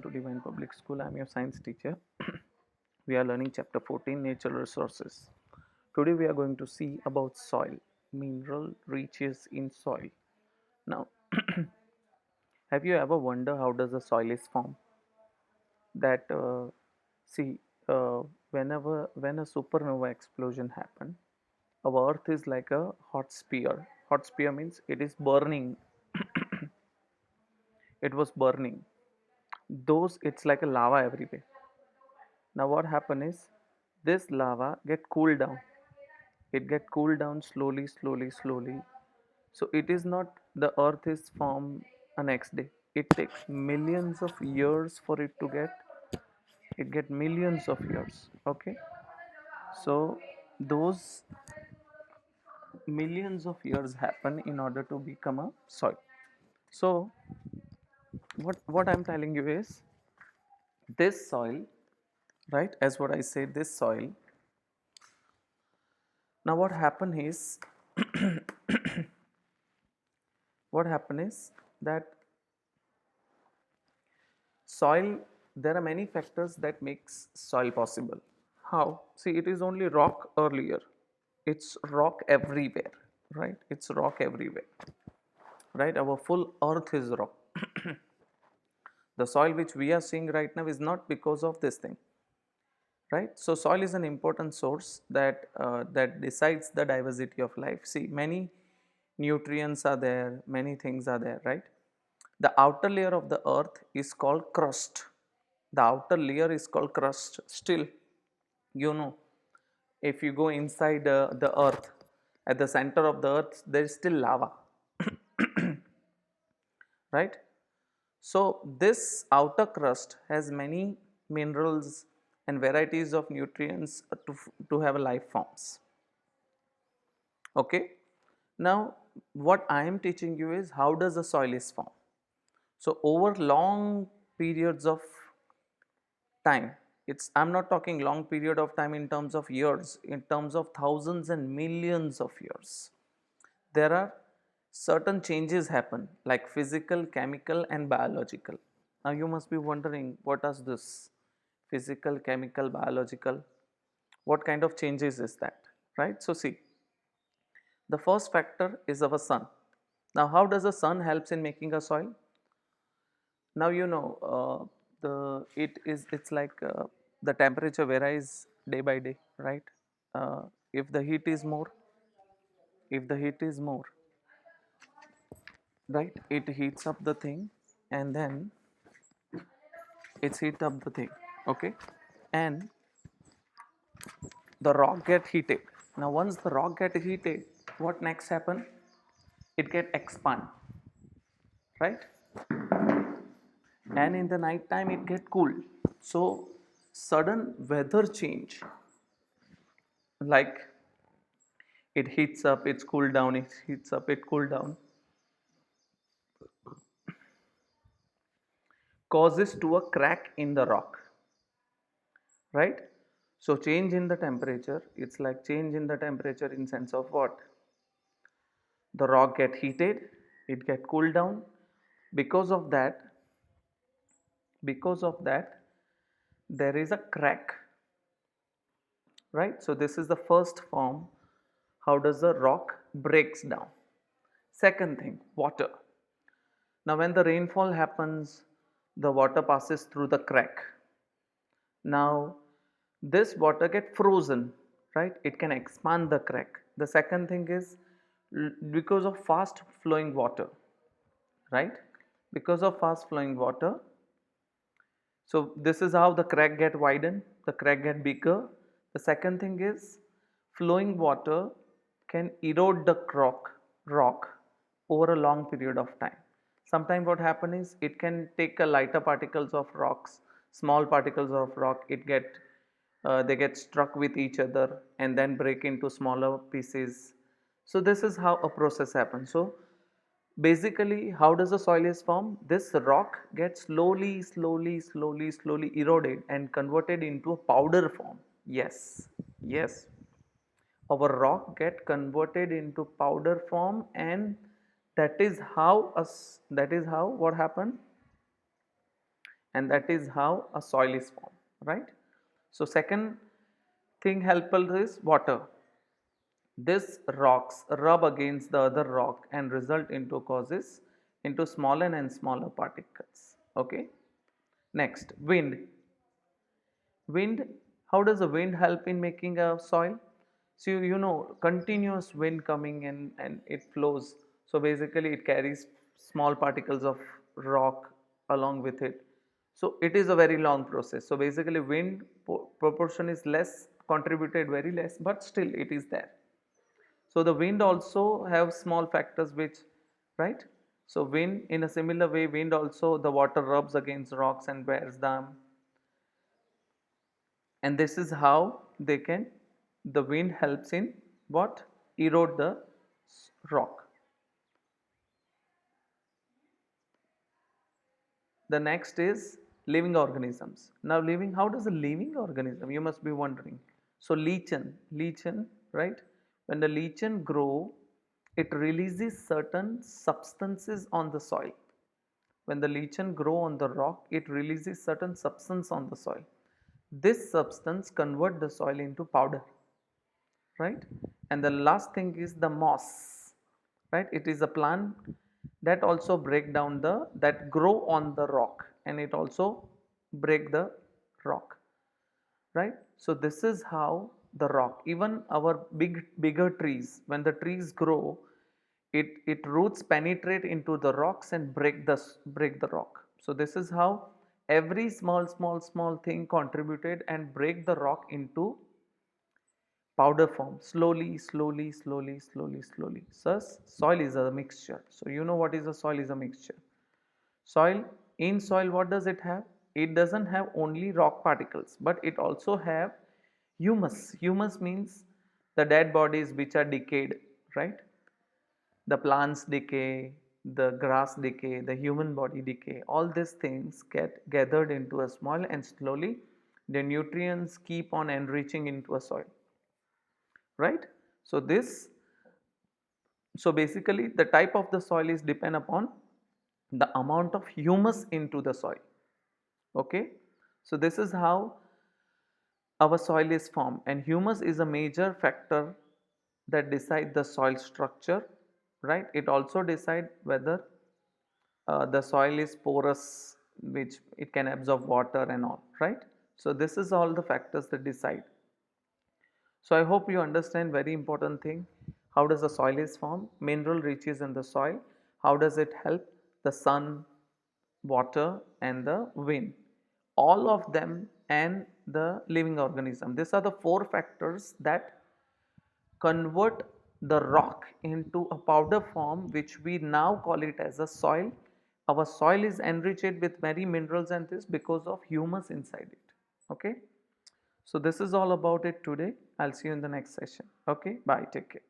To Divine Public School. I'm your science teacher. We are learning chapter 14, Natural Resources. Today we are going to see about soil, mineral riches in soil. Now, have you ever wondered how does the soil is formed? That see, when a supernova explosion happen, our Earth is like a hot sphere. Hot sphere means it is burning. It was burning. Those it's like a lava everywhere. Now what happen is this lava get cooled down. It get cooled down slowly, slowly, slowly. So it is not the earth is formed a next day. It takes millions of years for it get millions of years. Okay. So those millions of years happen in order to become a soil. So what I'm telling you is this soil, right? As what I said, this soil. Now what happen is that soil, there are many factors that makes soil possible. How? See, it is only rock earlier. It's rock everywhere, right? It's rock everywhere, right? Our full earth is rock. The soil which we are seeing right now is not because of this thing, right? So soil is an important source that decides the diversity of life. See, many nutrients are there, many things are there, right? The outer layer of the earth is called crust. The outer layer is called crust. Still, you know, if you go inside the earth, at the center of the earth there is still lava. Right? So this outer crust has many minerals and varieties of nutrients to have life forms. Okay. Now what I am teaching you is how does the soil is formed. So over long periods of time, it's I'm not talking long period of time in terms of years, in terms of thousands and millions of years, there are certain changes happen like physical, chemical and biological. Now you must be wondering, what is this physical, chemical, biological? What kind of changes is that, right? So see, the first factor is our sun. Now how does the sun helps in making a soil? Now you know, it's like the temperature varies day by day, right? If the heat is more, if the heat is more, right, it heats up the thing, and then it's heat up the thing. Okay. And the rock get heated. Now once the rock get heated, what next happen? It get expand, right? And in the night time it get cool. So sudden weather change, like it heats up, it's cool down, it heats up, it cool down, causes to a crack in the rock, right? So change in the temperature, it's like change in the temperature in sense of what? The rock get heated, it get cooled down. Because of that, because of that there is a crack, right? So this is the first form, how does the rock breaks down. Second thing, water. Now when the rainfall happens, the water passes through the crack. Now this water get frozen, right? It can expand the crack. The second thing is because of fast flowing water, right? Because of fast flowing water, so this is how the crack get widened, the crack get bigger. The second thing is flowing water can erode the rock over a long period of time. Sometimes what happen is it can take a lighter particles of rocks, small particles of rock, they get struck with each other and then break into smaller pieces. So this is how a process happens. So basically, how does the soil is formed? This rock gets slowly eroded and converted into a powder form. Yes, yes. Our rock get converted into powder form, and that is how what happened? and that is how a soil is formed, right? So second thing helpful is water. This rocks rub against the other rock and result into causes into smaller and smaller particles. Okay. Next, wind. Wind, how does the wind help in making a soil? So continuous wind coming in and it flows. So basically it carries small particles of rock along with it. So it is a very long process. So basically wind proportion is less, contributed very less, but still it is there. So the wind also have small factors which, right? So wind, in a similar way, wind also, the water rubs against rocks and bears them, and this is how they can, the wind helps in what, erode the rock. The next is living organisms. Now living, how does a living organism, you must be wondering. So lichen, right? When the lichen grow, it releases certain substances on the soil. When the lichen grow on the rock, it releases certain substance on the soil. This substance convert the soil into powder, right? And the last thing is the moss, right? It is a plant that also break down the, that grow on the rock, and it also break the rock, right? So this is how the rock, even our bigger trees, when the trees grow, it roots penetrate into the rocks and break the rock. So this is how every small thing contributed and break the rock into powder form, slowly. So soil is a mixture. So you know what is a soil, is a mixture. Soil, in soil what does it have? It doesn't have only rock particles, but it also have humus. Humus means the dead bodies which are decayed, right? The plants decay, the grass decay, the human body decay, all these things get gathered into a soil, and slowly the nutrients keep on enriching into a soil, right? So this, so basically the type of the soil is depend upon the amount of humus into the soil. Okay, so this is how our soil is formed, and humus is a major factor that decide the soil structure, right? It also decide whether the soil is porous, which it can absorb water and all, right? So this is all the factors that decide. So I hope you understand very important thing. How does the soil is formed? Mineral riches in the soil. How does it help? The sun, water and the wind. All of them and the living organism. These are the four factors that convert the rock into a powder form, which we now call it as a soil. Our soil is enriched with many minerals and this because of humus inside it. Okay. So this is all about it today. I'll see you in the next session. Okay. Bye. Take care.